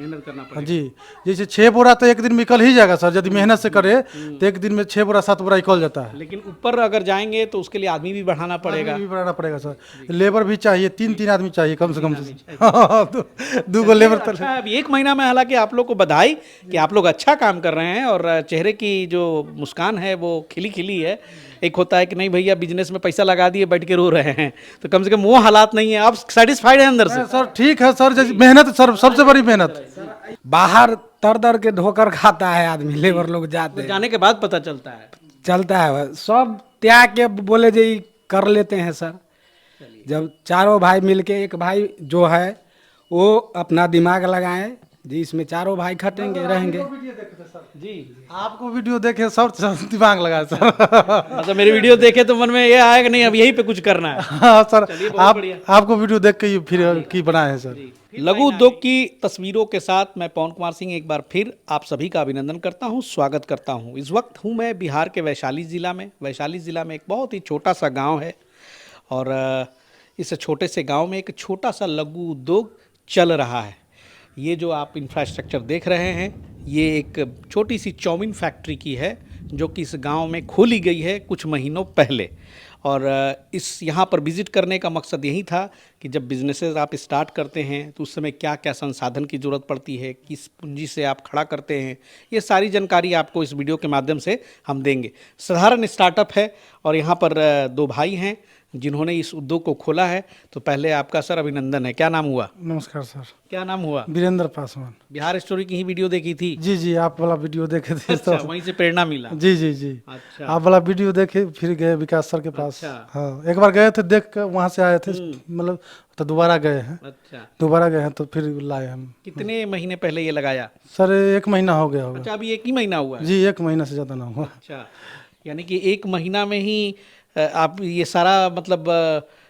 मेहनत करना पड़ेगा। जी, जैसे 6 बोरा तो एक दिन में निकल ही जाएगा सर, यदि मेहनत से करे तो एक दिन में 6 बोरा 7 बोरा निकल जाता है। लेकिन ऊपर अगर जाएंगे तो उसके लिए आदमी भी बढ़ाना पड़ेगा। आदमी भी बढ़ाना पड़ेगा सर, लेबर भी चाहिए, 3 आदमी चाहिए कम से कम से। दो गो लेबर तो अच्छा, अब 1 महीना में हालांकि आप लोग को बधाई कि आप लोग अच्छा काम कर रहे हैं और चेहरे की जो मुस्कान है वो खिली खिली है। एक होता है कि नहीं भैया बिजनेस में पैसा लगा दिए बैठ के रो रहे हैं, तो कम से कम वो हालात नहीं है, आप सेटिस्फाइड हैं अंदर से। सर ठीक है सर, जैसे मेहनत सर सबसे बड़ी मेहनत। बाहर तर के ढोकर खाता है आदमी, लेबर लोग जाते हैं, जाने के बाद पता चलता है। चलता है सब त्याग के बोले जी कर लेते हैं सर। जब चारों भाई मिलके, एक भाई जो है वो अपना दिमाग लगाए जी, इसमें चारों भाई खटेंगे रहेंगे। जी, आपको वीडियो देखे सब दिमाग लगाए सर। मतलब मेरी वीडियो देखे तो मन में ये आया कि नहीं अब यही पे कुछ करना है। हाँ सर, चलिए, बहुत आप बढ़िया। आपको वीडियो देख के ही फिर की बनाए हैं सर। लघु उद्योग की तस्वीरों के साथ मैं पवन कुमार सिंह एक बार फिर आप सभी का अभिनंदन करता हूं, स्वागत करता हूं। इस वक्त हूं मैं बिहार के वैशाली ज़िला में। वैशाली ज़िला में एक बहुत ही छोटा सा गांव है और इस छोटे से गांव में एक छोटा सा लघु उद्योग चल रहा है। ये जो आप इंफ्रास्ट्रक्चर देख रहे हैं ये एक छोटी सी चाउमीन फैक्ट्री की है जो कि इस गांव में खोली गई है कुछ महीनों पहले। और इस यहाँ पर विज़िट करने का मकसद यही था कि जब बिजनेसेस आप स्टार्ट करते हैं तो उस समय क्या क्या संसाधन की ज़रूरत पड़ती है, किस पूंजी से आप खड़ा करते हैं, ये सारी जानकारी आपको इस वीडियो के माध्यम से हम देंगे। साधारण स्टार्टअप है और यहाँ पर 2 भाई हैं जिन्होंने इस उद्योग को खोला है। तो पहले आपका सर अभिनंदन है। क्या नाम हुआ? नमस्कार सर। क्या नाम हुआ? वीरेंद्र पासवान। बिहार स्टोरी की ही वीडियो देखी थी? जी जी, आप वाला वीडियो देखे थे अच्छा, तो वहीं से प्रेरणा मिला। जी जी जी, अच्छा, आप वाला वीडियो देखे फिर गए विकास सर के पास। अच्छा। हाँ, एक बार गए थे देख कर, वहाँ से आए थे मतलब, तो दोबारा गए हैं। अच्छा, दोबारा गए हैं तो फिर लाए हम। कितने महीने पहले ये लगाया? सर 1 महीना हो गया होगा। अच्छा, अभी 1 ही महीना हुआ है? जी, 1 महीना से ज़्यादा ना हुआ। अच्छा, यानी कि 1 महीना में ही आप ये सारा मतलब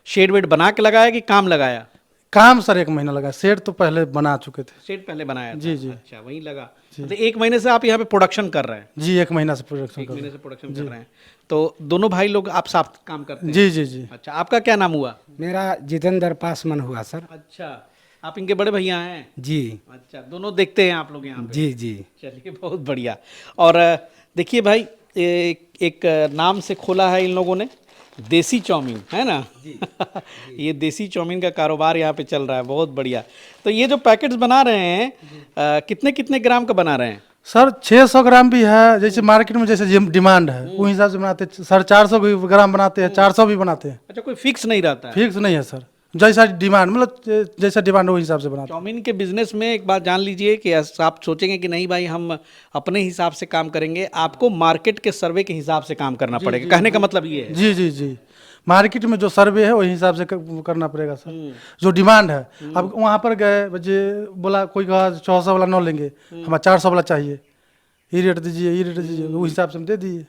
शेड वेड बना के लगाया कि काम लगाया? काम सर 1 महीना लगा, सेट तो पहले बना चुके थे। शेड पहले बनाया था? जी, जी। अच्छा, वहीं लगा। मतलब 1 महीने से आप यहाँ पे प्रोडक्शन कर रहे हैं? जी, 1 महीना से प्रोडक्शन 1 कर महीने से प्रोडक्शन कर रहे हैं। तो दोनों भाई लोग आप साथ काम करते हैं? जी जी जी। अच्छा, आपका क्या नाम हुआ? मेरा जितेंद्र पासवान हुआ सर। अच्छा, आप इनके बड़े भैया हैं? जी अच्छा, दोनों देखते हैं आप लोग यहाँ पे? जी जी। चलिए, बहुत बढ़िया। और देखिए भाई, एक नाम से खोला है इन लोगों ने, देसी चाउमीन, है ना? ये देसी चाउमीन का कारोबार यहाँ पे चल रहा है, बहुत बढ़िया। तो ये जो पैकेट्स बना रहे हैं कितने कितने ग्राम का बना रहे हैं? सर 600 ग्राम भी है, जैसे मार्केट में जैसे डिमांड है उस हिसाब से बनाते हैं। 450 ग्राम बनाते हैं, 400 भी बनाते हैं। अच्छा, कोई फिक्स नहीं रहता है? फिक्स नहीं है सर, जैसा डिमांड, मतलब जैसा डिमांड हो उस हिसाब से बनाते चाउमीन के बिजनेस में एक बात जान लीजिए कि आप सोचेंगे कि नहीं भाई हम अपने हिसाब से काम करेंगे, आपको मार्केट के सर्वे के हिसाब से काम करना पड़ेगा। कहने का मतलब ये हैं। है? जी जी जी, मार्केट में जो सर्वे है वही हिसाब से करना पड़ेगा सर। जो डिमांड है, अब वहाँ पर गए बच्चे बोला, कोई कहा 600 वाला न लेंगे, हमें 400 वाला चाहिए, ये रेट दीजिए, ये रेट दीजिए, उस हिसाब से हम दे दिए।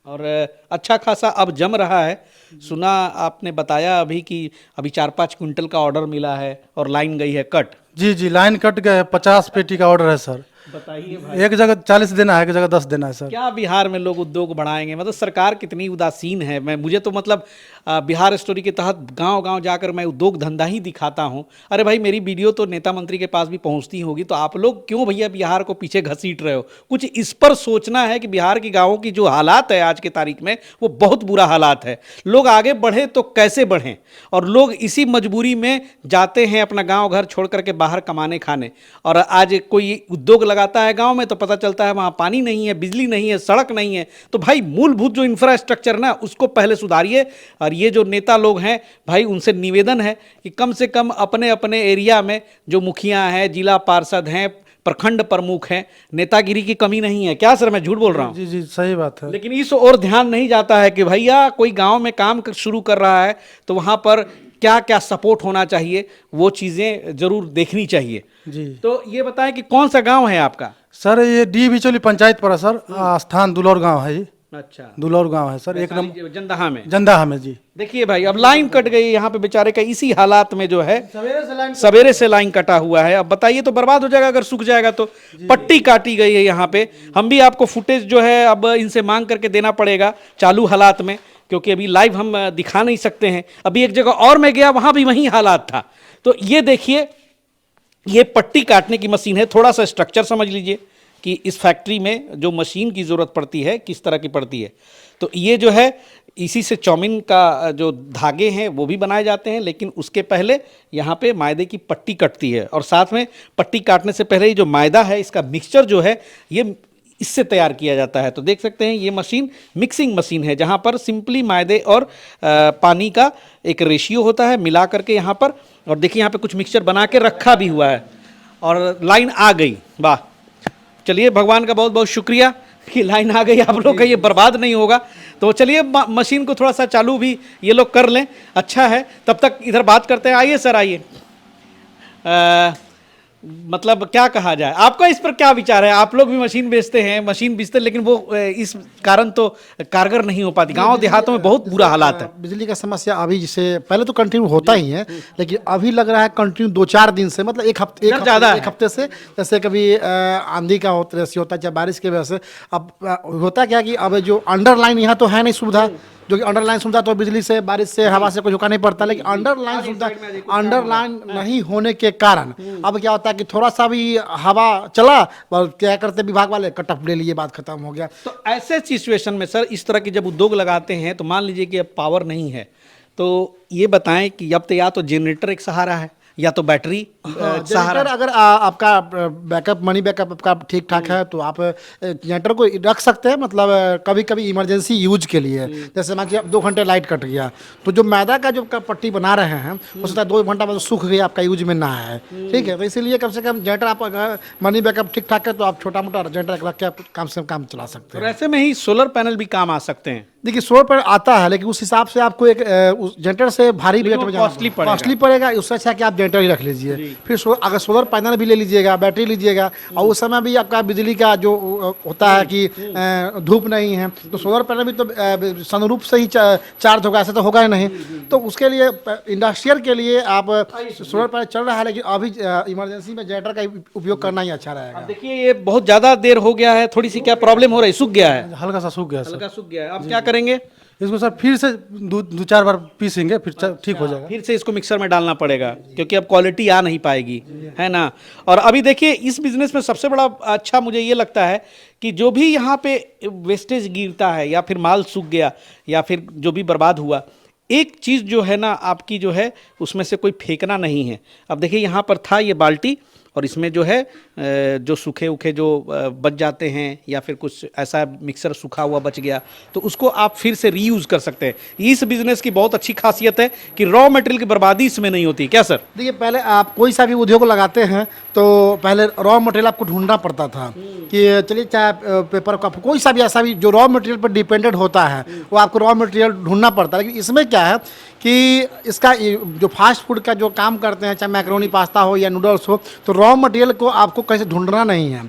और अच्छा खासा अब जम रहा है। सुना आपने बताया अभी कि अभी 4-5 क्विंटल का ऑर्डर मिला है और लाइन गई है कट। जी जी, लाइन कट गए, 50 पेटी का ऑर्डर है सर। बताइए भाई, एक जगह 40 देना है, एक जगह 10 देना है सर। क्या बिहार में लोग उद्योग बढ़ाएंगे? मतलब सरकार कितनी उदासीन है। मुझे तो मतलब बिहार स्टोरी के तहत गांव गांव जाकर मैं उद्योग धंधा ही दिखाता हूं। अरे भाई, मेरी वीडियो तो नेता मंत्री के पास भी पहुंचती होगी, तो आप लोग क्यों भैया बिहार को पीछे घसीट रहे हो? कुछ इस पर सोचना है कि बिहार के गाँवों की जो हालात है आज की तारीख में वो बहुत बुरा हालात है। लोग आगे बढ़े तो कैसे बढ़ें, और लोग इसी मजबूरी में जाते हैं अपना गाँव घर छोड़ करके बाहर कमाने खाने। और आज कोई उद्योग लगाता है गाँव में तो पता चलता है वहाँ पानी नहीं है, बिजली नहीं है, सड़क नहीं है। तो भाई मूलभूत जो इंफ्रास्ट्रक्चर ना उसको पहले सुधारिए। और ये जो नेता लोग हैं भाई, उनसे निवेदन है कि कम से कम अपने अपने एरिया में जो मुखिया हैं, जिला पार्षद हैं, प्रखंड प्रमुख हैं, नेतागिरी की कमी नहीं है। क्या सर, मैं झूठ बोल रहा हूँ? जी जी, सही बात है। लेकिन इस ओर ध्यान नहीं जाता है कि भैया कोई गांव में काम शुरू कर रहा है तो वहां पर क्या क्या सपोर्ट होना चाहिए, वो चीज़ें जरूर देखनी चाहिए। जी तो ये बताएं कि कौन सा गांव है आपका? सर, ये डी बिचौली पंचायत पर है सर, स्थान दुलौर गांव है ये। अच्छा, दुलौर गांव है सर, 1 नंबर जंदाहा में। जंदाहा में। जी, देखिए भाई, अब लाइन कट गई यहाँ पे बेचारे का, इसी हालात में जो है सवेरे सवेरे से लाइन कटा हुआ है। अब बताइए, तो बर्बाद हो जाएगा अगर सूख जाएगा तो। पट्टी काटी गई है यहाँ पे। हम भी आपको फुटेज जो है अब इनसे मांग करके देना पड़ेगा चालू हालात में, क्योंकि अभी लाइव हम दिखा नहीं सकते हैं। अभी एक जगह और मैं गया, वहां भी वही हालात था। तो ये देखिए, ये पट्टी काटने की मशीन है। थोड़ा सा स्ट्रक्चर समझ लीजिए कि इस फैक्ट्री में जो मशीन की ज़रूरत पड़ती है किस तरह की पड़ती है। तो ये जो है इसी से चाउमीन का जो धागे हैं वो भी बनाए जाते हैं, लेकिन उसके पहले यहाँ पे मैदे की पट्टी कटती है और साथ में पट्टी काटने से पहले ये जो मैदा है इसका मिक्सचर जो है ये इससे तैयार किया जाता है। तो देख सकते हैं ये मशीन मिक्सिंग मशीन है जहाँ पर सिंपली मैदे और पानी का एक रेशियो होता है मिला करके यहाँ पर, और देखिए यहाँ पे कुछ मिक्सचर बना के रखा भी हुआ है और लाइन आ गई। वाह, चलिए भगवान का बहुत बहुत शुक्रिया कि लाइन आ गई, आप लोग का ये बर्बाद नहीं होगा। तो चलिए मशीन को थोड़ा सा चालू भी ये लोग कर लें, अच्छा है। तब तक इधर बात करते हैं। आइए सर, आइए। मतलब क्या कहा जाए, आपका इस पर क्या विचार है? आप लोग भी मशीन बेचते हैं, मशीन बेचते हैं, लेकिन वो इस कारण तो कारगर नहीं हो पाती। गांव देहातों में बहुत बुरा हालात है। बिजली का समस्या अभी जैसे पहले तो कंटिन्यू होता ही है, लेकिन अभी लग रहा है कंटिन्यू 2-4 दिन से, मतलब एक हफ्ते से, जैसे कभी आंधी का होता है चाहे बारिश की वजह से। अब होता क्या कि अब जो अंडरलाइन यहाँ तो है नहीं सुविधा, जो कि अंडरलाइन सुविधा तो बिजली से, बारिश से, हवा से कुछ रुका नहीं पड़ता, लेकिन अंडरलाइन सुविधा अंडरलाइन नहीं होने के कारण अब क्या होता है कि थोड़ा सा भी हवा चला और क्या करते विभाग वाले कट ऑफ ले लिए, बात खत्म हो गया। तो ऐसे सिचुएशन में सर इस तरह की जब उद्योग लगाते हैं तो मान लीजिए कि अब पावर नहीं है, तो ये बताएं कि अब तो या तो जनरेटर एक सहारा है या तो बैटरी सहारा। जनरेटर अगर आपका बैकअप मनी बैकअप आपका ठीक ठाक है तो आप जनरेटर को रख सकते हैं, मतलब कभी कभी इमरजेंसी यूज के लिए। जैसे मान लीजिए 2 घंटे लाइट कट गया तो जो मैदा का जो पट्टी बना रहे हैं हो सकता है 2 घंटा बाद सूख गया, आपका यूज में ना है, ठीक है। तो इसीलिए कम से कम जनरेटर आप अगर मनी बैकअप ठीक ठाक है तो आप छोटा मोटा जनरेटर रख के आप काम से काम चला सकते और हैं। ऐसे में ही सोलर पैनल भी काम आ सकते हैं। देखिए सोलर पैनल आता है, लेकिन उस हिसाब से आपको एक जनरेटर से भारी रेट में कॉस्टली पड़ेगा। उससे अच्छा कि आप जनरेटर ही रख लीजिए, फिर अगर सोलर पैनल भी ले लीजिएगा, बैटरी लीजिएगा, और उस समय भी आपका बिजली का जो होता है कि धूप नहीं है तो सोलर पैनल भी तो सनरूप से ही चार्ज होगा, ऐसा तो होगा ही नहीं। तो उसके लिए इंडस्ट्रियल के लिए आप सोलर पैनल चल रहा है, लेकिन अभी इमरजेंसी में जनरेटर का उपयोग करना ही अच्छा रहेगा। अब देखिए ये बहुत ज़्यादा देर हो गया है, थोड़ी सी क्या प्रॉब्लम हो रही है? सूख गया है, हल्का सा सूख गया सर। हल्का सूख गया है। अब क्या करेंगे? इसको सर फिर से 2-4 बार पीसेंगे, फिर ठीक हो जाएगा। फिर से इसको मिक्सर में डालना पड़ेगा क्योंकि अब क्वालिटी आ नहीं पाएगी, है ना। और अभी देखिए इस बिजनेस में सबसे बड़ा अच्छा मुझे ये लगता है कि जो भी यहाँ पे वेस्टेज गिरता है या फिर माल सूख गया या फिर जो भी बर्बाद हुआ, एक चीज़ जो है ना आपकी जो है उसमें से कोई फेंकना नहीं है। अब देखिए यहाँ पर था ये बाल्टी और इसमें जो है जो सूखे उखे जो बच जाते हैं या फिर कुछ ऐसा मिक्सर सूखा हुआ बच गया तो उसको आप फिर से रीयूज़ कर सकते हैं। इस बिज़नेस की बहुत अच्छी खासियत है कि रॉ मटेरियल की बर्बादी इसमें नहीं होती। क्या सर? देखिए पहले आप कोई सा भी उद्योग लगाते हैं तो पहले रॉ मटेरियल आपको ढूंढना पड़ता था कि चलिए चाहे पेपर का कोई सा भी ऐसा भी जो रॉ मटेरियल पर डिपेंडेंट होता है वो आपको रॉ मटेरियल ढूंढना पड़ता है। लेकिन इसमें क्या है कि इसका जो फास्ट फूड का जो काम करते हैं, चाहे मैक्रोनी पास्ता हो या नूडल्स हो, तो रॉ मटेरियल को आपको कहीं से ढूंढना नहीं है,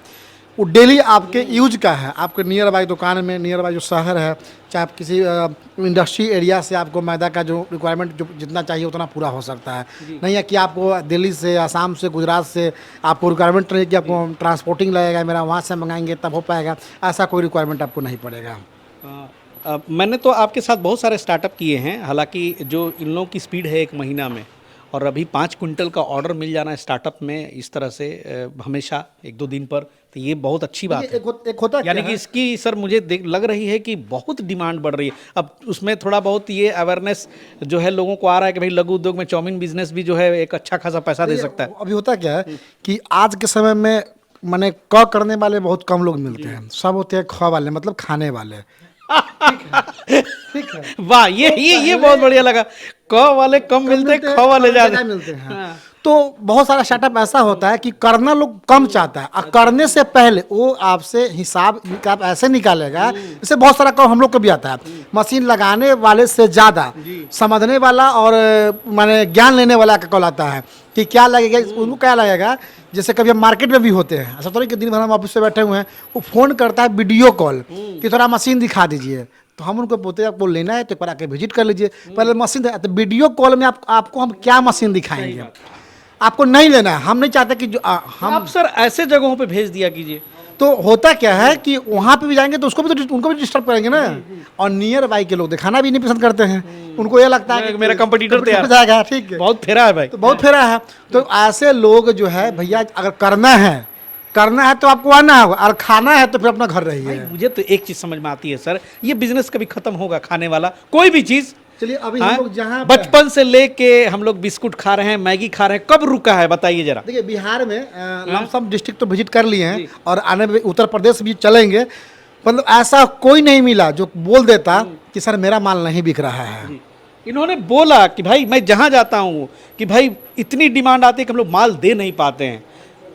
वो डेली आपके यूज का है। आपके नियर बाई दुकान में, नियर बाई जो शहर है, चाहे आप किसी इंडस्ट्री एरिया से आपको मैदा का जो रिक्वायरमेंट जो जितना चाहिए उतना पूरा हो सकता है। नहीं है कि आपको दिल्ली से, आसाम से, गुजरात से आपको रिक्वायरमेंट नहीं कि आपको ट्रांसपोर्टिंग लगेगा, मेरा वहाँ से मंगाएंगे तब हो पाएगा, ऐसा कोई रिक्वायरमेंट आपको नहीं पड़ेगा। मैंने तो आपके साथ बहुत सारे स्टार्टअप किए हैं, हालांकि जो इन लोगों की स्पीड है 1 महीना में और अभी 5 क्विंटल का ऑर्डर मिल जाना है स्टार्टअप में इस तरह से हमेशा 1-2 दिन पर, तो ये बहुत अच्छी बात है। एक होता यानी कि इसकी सर मुझे लग रही है कि बहुत डिमांड बढ़ रही है। अब उसमें थोड़ा बहुत ये अवेयरनेस जो है लोगों को आ रहा है कि भाई लघु उद्योग में चाउमीन बिजनेस भी जो है एक अच्छा खासा पैसा दे सकता है। अभी होता क्या है कि आज के समय में माने क करने वाले बहुत कम लोग मिलते हैं, सब होते हैं ख वाले, मतलब खाने वाले। ठीक है। वाह, ये बहुत बढ़िया लगा। क वाले कम मिलते हैं, ख वाले ज्यादा मिलते हैं। तो बहुत सारा स्टार्टअप ऐसा होता है कि करना लोग कम चाहता है और करने से पहले वो आपसे हिसाब आप ऐसे निकालेगा। इससे बहुत सारा काम हम लोग को भी आता है। मशीन लगाने वाले से ज़्यादा समझने वाला और माने ज्ञान लेने वाला का कॉल आता है कि क्या लगेगा, उनको क्या लगेगा। जैसे कभी हम मार्केट में भी होते हैं, ऐसा तो नहीं कि दिन भर हम ऑफिस से बैठे हुए हैं, वो फ़ोन करता है वीडियो कॉल कि थोड़ा मशीन दिखा दीजिए, तो हम उनको बोलते हैं आपको लेना है तो एक बार आके विजिट कर लीजिए। पहले मशीन तो वीडियो कॉल में आपको हम क्या मशीन दिखाएंगे, आपको नहीं लेना है। हम नहीं चाहते कि जो हम आप सर ऐसे जगहों पे भेज दिया कीजिए तो होता क्या है कि वहाँ पे भी जाएंगे तो उसको भी तो उनको भी डिस्टर्ब करेंगे ना। और नियर बाई के लोग दिखाना भी नहीं पसंद करते हैं, उनको ये लगता है कि मेरा competitor तैयार हो जाएगा, ठीक है, बहुत फेरा है भाई। तो बहुत फेरा है। तो ऐसे लोग जो है भैया, अगर करना है तो आपको आना होगा, और खाना है तो फिर अपना घर रहिए। मुझे तो एक चीज समझ में आती है सर, ये बिजनेस कभी खत्म होगा खाने वाला कोई भी चीज? चलिए अभी हाँ? हम लोग जहाँ पे- बचपन से लेके हम लोग बिस्कुट खा रहे हैं, मैगी खा रहे हैं, कब रुका है बताइए जरा। देखिए बिहार में लमसम डिस्ट्रिक्ट तो विजिट कर लिए हैं, और आने में उत्तर प्रदेश भी चलेंगे, मतलब ऐसा कोई नहीं मिला जो बोल देता कि सर मेरा माल नहीं बिक रहा है। इन्होंने बोला कि भाई मैं जहां जाता हूं कि भाई इतनी डिमांड आती है कि हम लोग माल दे नहीं पाते हैं,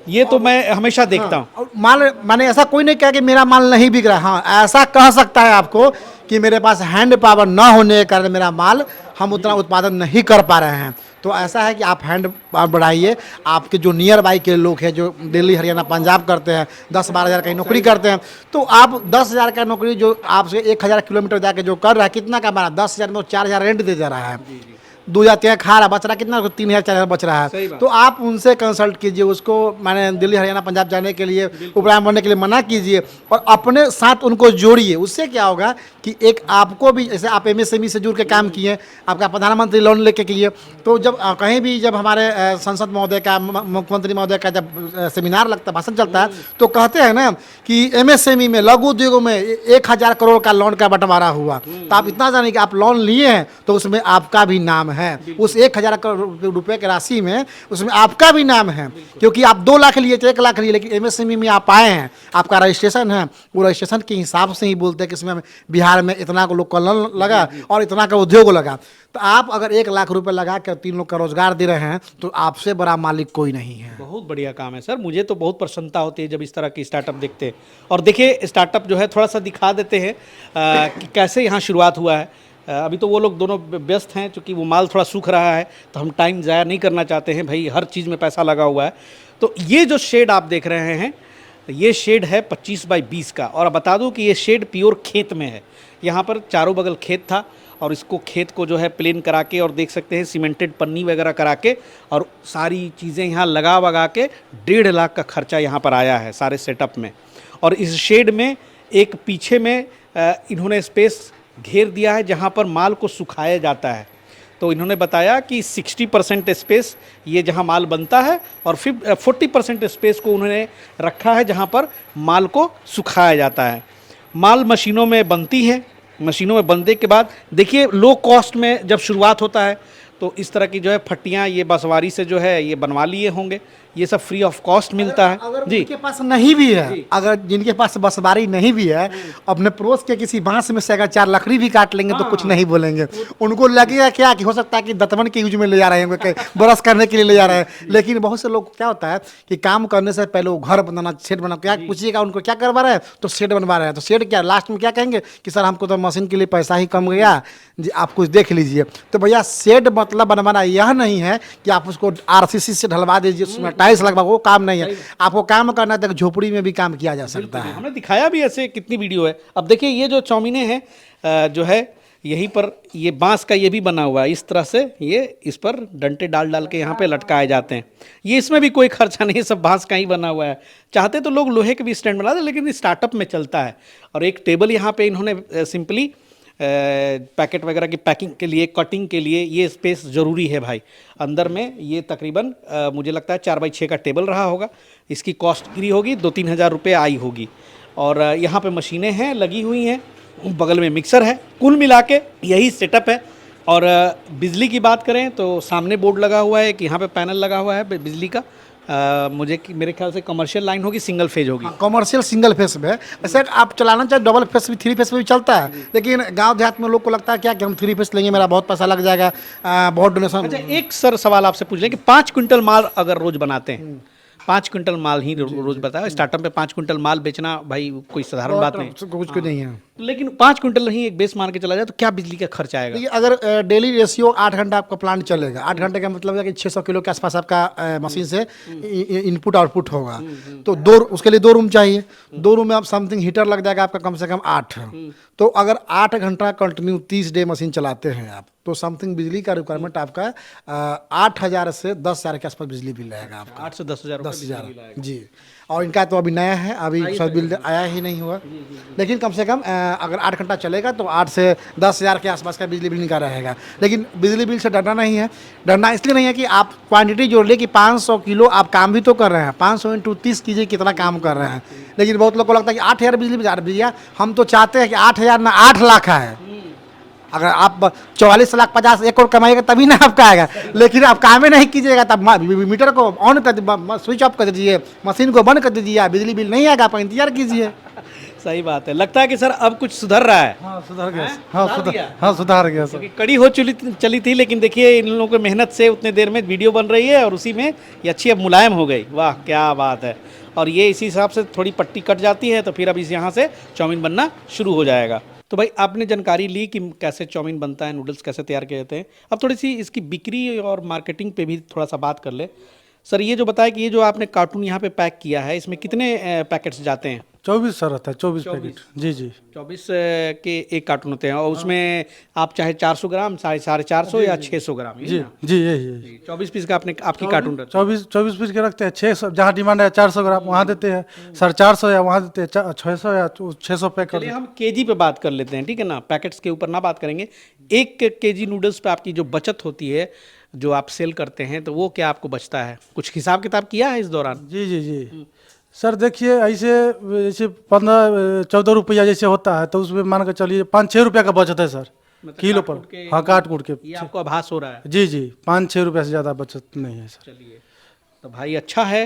ये तो मैं हमेशा देखता हूं। और माल माने ऐसा कोई नहीं कहा कि मेरा माल नहीं बिक रहा। हाँ, ऐसा कह सकता है आपको कि मेरे पास हैंड पावर ना होने के कारण मेरा माल हम उतना उत्पादन नहीं कर पा रहे हैं। तो ऐसा है कि आप हैंड पावर बढ़ाइए। आपके जो नियर बाई के लोग हैं, जो दिल्ली हरियाणा पंजाब करते हैं, 10-12 हज़ार की नौकरी करते हैं, तो आप 10,000 का नौकरी जो आपसे 1,000 किलोमीटर जाके जो कर रहा है, कितना का बना? 10,000 में 4,000 रेंट दे जा रहा है, 2,000 तेल खा रहा, बच रहा कितना? 3,000-4,000 बच रहा है। तो आप उनसे कंसल्ट कीजिए, उसको माने दिल्ली हरियाणा पंजाब जाने के लिए, उपराम बनने के लिए मना कीजिए, और अपने साथ उनको जोड़िए। उससे क्या होगा कि एक आपको भी, जैसे आप MSME से जुड़ के काम किए, आपका प्रधानमंत्री लोन लेके किए, तो जब कहीं भी जब हमारे संसद महोदय का, मुख्यमंत्री महोदय का जब सेमिनार लगता है, भाषण चलता है, तो कहते हैं ना कि MSME में, लघु उद्योगों में 1,000 करोड़ का लोन का बंटवारा हुआ। तो आप इतना जानिए कि आप लोन लिए हैं तो उसमें आपका भी नाम है, उस 1,000 करोड़ रुपए की राशि में उसमें आपका भी नाम है, क्योंकि आप 2 लाख लिए, 1 लाख लिए, लेकिन MSME में आप आए हैं, आपका रजिस्ट्रेशन है, वो रजिस्ट्रेशन के हिसाब से ही बोलते हैं कि इसमें बिहार में इतना को लोग का लोन लगा और इतना का उद्योग लगा। तो आप अगर 1 लाख रुपए लगा कर 3 लोग का रोजगार दे रहे हैं, तो आपसे बड़ा मालिक कोई नहीं है। बहुत बढ़िया काम है सर, मुझे तो बहुत प्रसन्नता होती है जब इस तरह की स्टार्टअप देखते हैं। और देखिए स्टार्टअप जो है थोड़ा सा दिखा देते हैं कि कैसे यहाँ शुरुआत हुआ है। अभी तो वो लोग दोनों व्यस्त हैं, क्योंकि वो माल थोड़ा सूख रहा है, तो हम टाइम ज़ाया नहीं करना चाहते हैं भाई, हर चीज़ में पैसा लगा हुआ है। तो ये जो शेड आप देख रहे हैं, ये शेड है 25 बाई 20 का, और बता दूं कि ये शेड प्योर खेत में है। यहाँ पर चारों बगल खेत था, और इसको खेत को जो है प्लेन करा के, और देख सकते हैं सीमेंटेड पन्नी वगैरह करा के, और सारी चीज़ें यहाँ लगा वगा के 1.5 लाख का खर्चा यहाँ पर आया है सारे सेटअप में। और इस शेड में एक पीछे में इन्होंने स्पेस घेर दिया है जहाँ पर माल को सुखाया जाता है। तो इन्होंने बताया कि 60% स्पेस ये जहाँ माल बनता है, और फिर 40% स्पेस को उन्होंने रखा है जहाँ पर माल को सुखाया जाता है। माल मशीनों में बनती है, मशीनों में बनने के बाद देखिए लो कॉस्ट में जब शुरुआत होता है, तो इस तरह की जो है फट्टियाँ ये बसवारी से जो है ये बनवा लिए होंगे, ये सब फ्री ऑफ कॉस्ट मिलता है। अगर जी, जिनके पास नहीं भी है, अगर जिनके पास बसबारी नहीं भी है, अपने पड़ोस के किसी बांस में से अगर 4 लकड़ी भी काट लेंगे तो कुछ नहीं बोलेंगे। उनको लगेगा क्या कि हो सकता है कि दतवन के यूज में ले जा रहे हैं, ब्रश करने के लिए ले जा रहे हैं। लेकिन बहुत से लोग क्या होता है कि काम करने से पहले वो घर बनाना, शेड बनाना, क्या पूछिएगा उनको क्या करवा रहे हैं, तो शेड बनवा रहे हैं। तो शेड क्या लास्ट में क्या कहेंगे कि सर हमको तो मशीन के लिए पैसा ही कम गया जी, आप कुछ देख लीजिए। तो भैया शेड मतलब बनवाना यह नहीं है कि आप उसको RCC से ढलवा दीजिए, उसमें टाइल्स लगवा, वो काम नहीं है। आपको काम करना है तो झोपड़ी में भी काम किया जा सकता है। हमने दिखाया भी ऐसे कितनी वीडियो है। अब देखिए ये जो चौमिने हैं जो है यहीं पर ये बांस का ये भी बना हुआ है, इस तरह से ये इस पर डंटे डाल डाल के यहाँ पे लटकाए जाते हैं। ये इसमें भी कोई खर्चा नहीं, सब बांस का ही बना हुआ है। चाहते तो लोग लोहे के भी स्टैंड बना दे, लेकिन स्टार्टअप में चलता है। और एक टेबल यहाँ पे इन्होंने सिंपली पैकेट वगैरह की पैकिंग के लिए, कटिंग के लिए ये स्पेस ज़रूरी है भाई। अंदर में ये तकरीबन मुझे लगता है 4x6 का टेबल रहा होगा। इसकी कॉस्ट गिरी होगी 2-3 हज़ार रुपये आई होगी। और यहाँ पे मशीनें हैं लगी हुई हैं, बगल में मिक्सर है। कुल मिला के यही सेटअप है। और बिजली की बात करें तो सामने बोर्ड लगा हुआ है कि यहाँ पे पैनल लगा हुआ है बिजली का। मेरे ख्याल से कमर्शियल लाइन होगी, सिंगल फेज होगी। कमर्शियल सिंगल फेस में वैसे आप चलाना चाहे डबल फेस भी, 3 फेस में भी चलता है, लेकिन गांव देहात में लोग को लगता है क्या कि हम 3 फेस लेंगे, मेरा बहुत पैसा लग जाएगा, बहुत डोनेशन। अच्छा एक सर सवाल आपसे पूछ लें कि 5 क्विंटल माल अगर रोज बनाते हैं, 5 क्विंटल माल ही रोज बताया, स्टार्टअप में 5 क्विंटल माल बेचना भाई कोई साधारण बात नहीं। कुछ नहीं है। लेकिन 5 क्विंटल नहीं एक बेस मान के चला जाए तो क्या बिजली का खर्च आएगा? देखिए अगर डेली रेशियो 8 घंटा आपका प्लांट चलेगा, 8 घंटे का मतलब है कि 600 किलो के आसपास आपका मशीन से इनपुट आउटपुट होगा। तो उसके लिए 2 रूम चाहिए। 2 रूम में आप समथिंग हीटर लग जाएगा आपका कम से कम 8। तो अगर 8 घंटा कंटिन्यू 30 डे मशीन चलाते हैं आप, तो समथिंग बिजली का रिक्वायरमेंट आपका 8,000 से 10,000 के आसपास बिजली बिल रहेगा आपका। 8 से 10 हज़ार 10,000 जी। और इनका तो अभी नया है, अभी सर्विस बिल आया ही नहीं हुआ। लेकिन कम से कम अगर 8 घंटा चलेगा तो 8 से 10,000 के आसपास का बिजली बिल इनका रहेगा। लेकिन बिजली बिल से डरना नहीं है, डरना इसलिए नहीं है कि आप क्वांटिटी जोड़ लिए कि 500 किलो आप काम भी तो कर रहे हैं, 500 × 30 कीजिए कितना काम कर रहे हैं। लेकिन बहुत लोग को लगता है कि 8,000 बिजली बिल, भैया हम तो चाहते हैं कि 8,000 ना 8 लाख है। अगर आप 44 लाख 50 1 करोड़ कमाइएगा तभी ना आपका आएगा, लेकिन आप काम ही नहीं कीजिएगा तब मीटर को ऑन कर, स्विच ऑफ कर दीजिए, मशीन को बंद कर दीजिए, बिजली बिल नहीं आएगा, आप इंतजार कीजिए। सही बात है। लगता है कि सर अब कुछ सुधर रहा है। हाँ सुधर गया, दिया? हाँ सुधार गया सर। क्योंकि कड़ी हो चली थी, लेकिन देखिए इन लोगों की मेहनत से उतने देर में वीडियो बन रही है और उसी में ये अच्छी अब मुलायम हो गई। वाह क्या बात है। और ये इसी हिसाब से थोड़ी पट्टी कट जाती है तो फिर अब इस यहाँ से चाउमीन बनना शुरू हो जाएगा। तो भाई आपने जानकारी ली कि कैसे चाउमीन बनता है, नूडल्स कैसे तैयार किए जाते हैं। अब थोड़ी सी इसकी बिक्री और मार्केटिंग पे भी थोड़ा सा बात कर ले। सर ये जो बताया कि ये जो आपने कार्टून यहाँ पे पैक किया है, इसमें कितने पैकेट्स जाते हैं? 24 सर रहता है, 24 पैकेट। जी जी 24 के एक कार्टून होते हैं और उसमें आप चाहे 400 ग्राम, 450 या 600 ग्राम, ये जी ना? जी यही 24 पीस का आपने आपकी कार्टून रखी। 24 पीस के रखते हैं। 600 जहाँ डिमांड है 400 ग्राम वहाँ देते हैं, 450 या वहाँ देते हैं 600 या 600 पैक कर चलिए हम केजी पे बात कर लेते हैं, ठीक है ना, पैकेट्स के ऊपर ना बात करेंगे। 1 केजी नूडल्स पे आपकी जो बचत होती है, जो आप सेल करते हैं, तो वो क्या आपको बचता है? कुछ हिसाब किताब किया है इस दौरान? जी जी जी सर देखिए ऐसे जैसे 15-14 रुपया जैसे होता है तो उसमें मान के चलिए 5-6 रुपया का बचत है सर, किलो पर। हाँ काट कूट के। ये आपको आभास हो रहा है? जी जी 5-6 रुपया से ज़्यादा बचत नहीं है सर। चलिए तो भाई अच्छा है।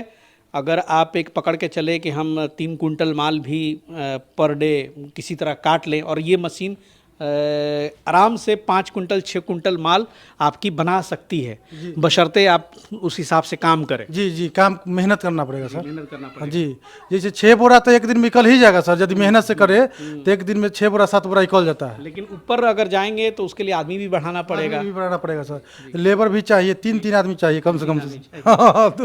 अगर आप एक पकड़ के चले कि हम 3 कुंटल माल भी पर डे किसी तरह काट लें और ये मशीन आराम से 5 कुंटल 6 कुंटल माल आपकी बना सकती है, बशर्ते आप उस हिसाब से काम करें। जी जी काम मेहनत करना पड़ेगा सर। मेहनत करना हाँ जी, जैसे 6 बोरा तो एक दिन में निकल ही जाएगा सर, यदि मेहनत से करे तो एक दिन में 6 बोरा 7 बोरा निकल जाता है। लेकिन ऊपर अगर जाएंगे तो उसके लिए आदमी भी बढ़ाना पड़ेगा। भी बढ़ाना पड़ेगा सर, लेबर भी चाहिए, 3 आदमी चाहिए कम से कम। हाँ,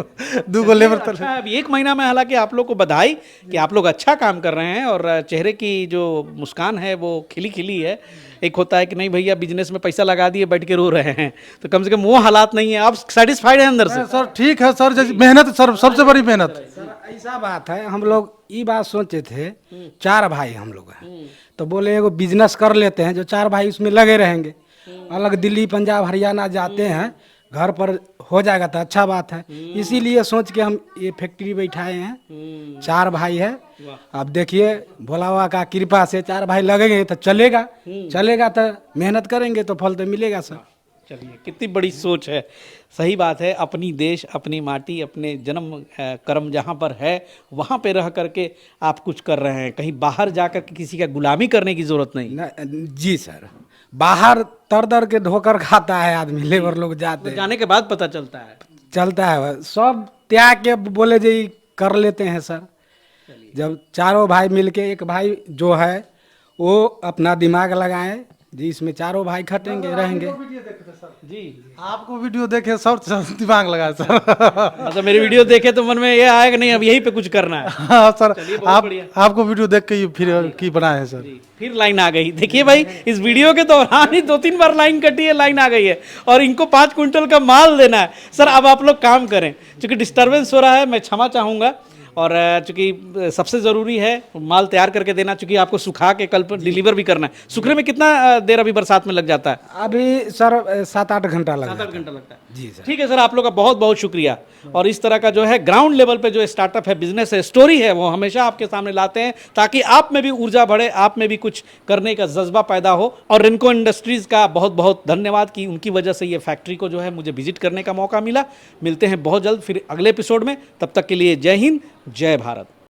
2 लेबर तो अच्छा, अब 1 महीना में हालांकि आप लोग को बधाई कि आप लोग अच्छा काम कर रहे हैं और चेहरे की जो मुस्कान है वो खिली खिली है। एक होता है कि नहीं भैया बिजनेस में पैसा लगा दिए बैठ के रो रहे हैं, तो कम से कम वो हालात नहीं है, आप सेटिस्फाइड हैं अंदर से? सर ठीक है सर, जैसे मेहनत सर सबसे बड़ी मेहनत। सर ऐसा बात है, हम लोग ये बात सोचे थे, 4 भाई हम लोग हैं, तो बोले एगो बिजनेस कर लेते हैं, जो 4 भाई उसमें लगे रहेंगे, अलग दिल्ली पंजाब हरियाणा जाते हैं, घर पर हो जाएगा तो अच्छा बात है। इसीलिए सोच के हम ये फैक्ट्री बैठाए हैं। 4 भाई है। अब देखिए भोला बाबा का कृपा से 4 भाई लगेंगे तो चलेगा तो मेहनत करेंगे तो फल तो मिलेगा सर। चलिए कितनी बड़ी सोच है। सही बात है, अपनी देश अपनी माटी अपने जन्म कर्म जहाँ पर है वहाँ पे रह करके आप कुछ कर रहे हैं, कहीं बाहर जाकर के किसी का गुलामी करने की जरूरत नहीं। जी सर, बाहर तर के धोकर खाता है आदमी, लेबर लोग जाते हैं, जाने के बाद पता चलता है सब त्याग के बोले जी कर लेते हैं सर। जब चारों भाई मिलके, एक भाई जो है वो अपना दिमाग लगाए जी, इसमें चारों भाई खटेंगे रहेंगे। जी आपको वीडियो देखे सब दिमाग लगाए सर। मतलब मेरी वीडियो देखे तो मन में ये आएगा नहीं अब यही पे कुछ करना है। हाँ सर, आपको वीडियो देख के फिर की बनाए हैं सर। फिर लाइन आ गई। देखिए भाई इस वीडियो के दौरान ही 2-3 बार लाइन कटी है, लाइन आ गई है और इनको 5 कुंटल का माल देना है। सर अब आप लोग काम करें, क्योंकि डिस्टर्बेंस हो रहा है, मैं क्षमा चाहूँगा। और चूंकि सबसे ज़रूरी है माल तैयार करके देना, चूंकि आपको सुखा के कल पर डिलीवर भी करना है। सूखने में कितना देर अभी बरसात में लग जाता है? अभी सर 7-8 घंटा लगता है। 7-8 घंटा लगता है जी सर। ठीक है सर, आप लोग का बहुत बहुत शुक्रिया। और इस तरह का जो है ग्राउंड लेवल पे जो स्टार्टअप है, बिजनेस है, स्टोरी है, वो हमेशा आपके सामने लाते हैं ताकि आप में भी ऊर्जा बढ़े, आप में भी कुछ करने का जज्बा पैदा हो। और रिनको इंडस्ट्रीज़ का बहुत बहुत धन्यवाद कि उनकी वजह से ये फैक्ट्री को जो है मुझे विजिट करने का मौका मिला। मिलते हैं बहुत जल्द फिर अगले एपिसोड में, तब तक के लिए जय हिंद जय भारत।